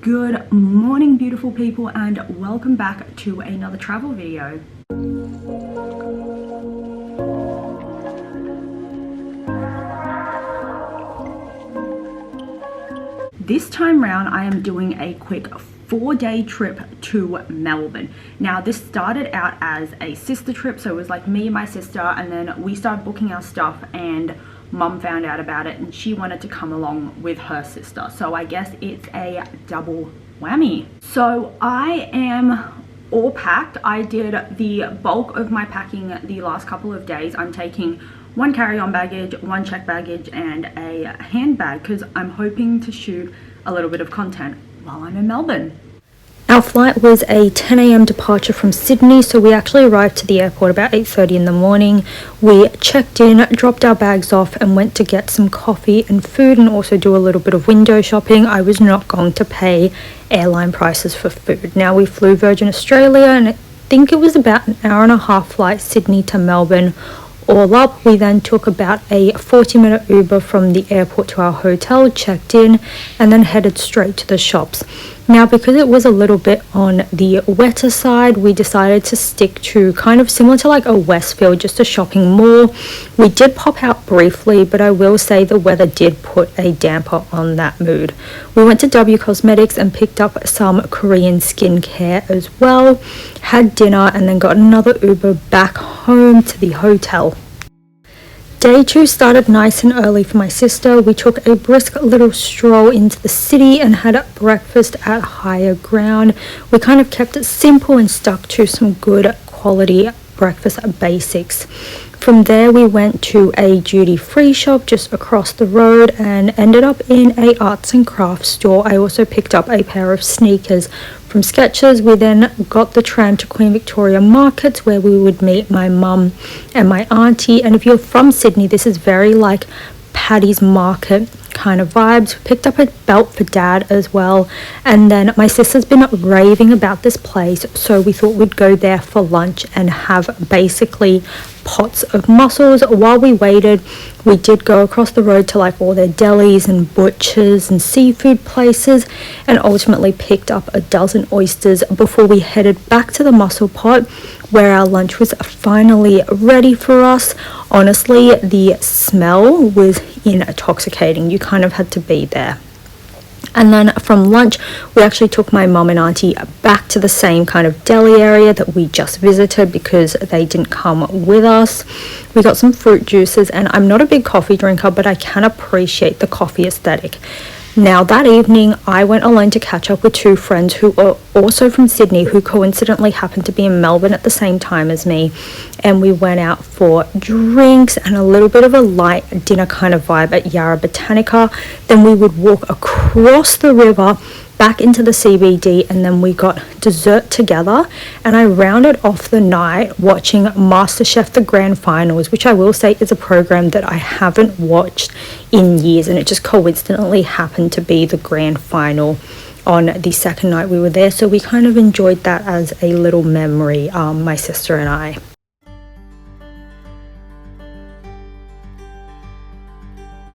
Good morning, beautiful people, and welcome back to another travel video. This time round I am doing a quick 4-day trip to Melbourne. Now this started out as a sister trip, so it was like me and my sister, and then we started booking our stuff and Mum found out about it and she wanted to come along with her sister, so I guess it's a double whammy. So I am all packed. I did the bulk of my packing the last couple of days. I'm taking one carry-on baggage, one check baggage, and a handbag because I'm hoping to shoot a little bit of content while I'm in Melbourne. Our flight was a 10 a.m. departure from Sydney, so we actually arrived to the airport about 8:30 in the morning. We checked in, dropped our bags off, and went to get some coffee and food and also do a little bit of window shopping. I was not going to pay airline prices for food. Now, we flew Virgin Australia, and I think it was about an hour and a half flight, Sydney to Melbourne. All up, we then took about a 40-minute Uber from the airport to our hotel, checked in, and then headed straight to the shops. Now, because it was a little bit on the wetter side, we decided to stick to kind of similar to like a Westfield, just a shopping mall. We did pop out briefly, but I will say the weather did put a damper on that mood. We went to W Cosmetics and picked up some Korean skincare as well, had dinner, and then got another Uber back home to the hotel. Day 2 started nice and early for my sister. We took a brisk little stroll into the city and had breakfast at Higher Ground. We kind of kept it simple and stuck to some good quality breakfast basics. From there, we went to a duty-free shop just across the road and ended up in a arts and crafts store. I also picked up a pair of sneakers from Skechers. We then got the tram to Queen Victoria Markets, where we would meet my mum and my auntie. And if you're from Sydney, this is very like Paddy's Market kind of vibes. Picked up a belt for Dad as well, and then my sister's been raving about this place, so we thought we'd go there for lunch and have basically pots of mussels. While we waited, we did go across the road to like all their delis and butchers and seafood places, and ultimately picked up a dozen oysters before we headed back to the mussel pot, where our lunch was finally ready for us. Honestly, the smell was intoxicating. You kind of had to be there. And then from lunch, we actually took my mum and auntie back to the same kind of deli area that we just visited because they didn't come with us. We got some fruit juices, and I'm not a big coffee drinker, but I can appreciate the coffee aesthetic. Now, that evening, I went alone to catch up with two friends who are also from Sydney, who coincidentally happened to be in Melbourne at the same time as me. And we went out for drinks and a little bit of a light dinner kind of vibe at Yarra Botanica. Then we would walk across the river back into the CBD, and then we got dessert together, and I rounded off the night watching MasterChef the Grand Finals, which I will say is a program that I haven't watched in years, and it just coincidentally happened to be the grand final on the second night we were there, so we kind of enjoyed that as a little memory, my sister and I.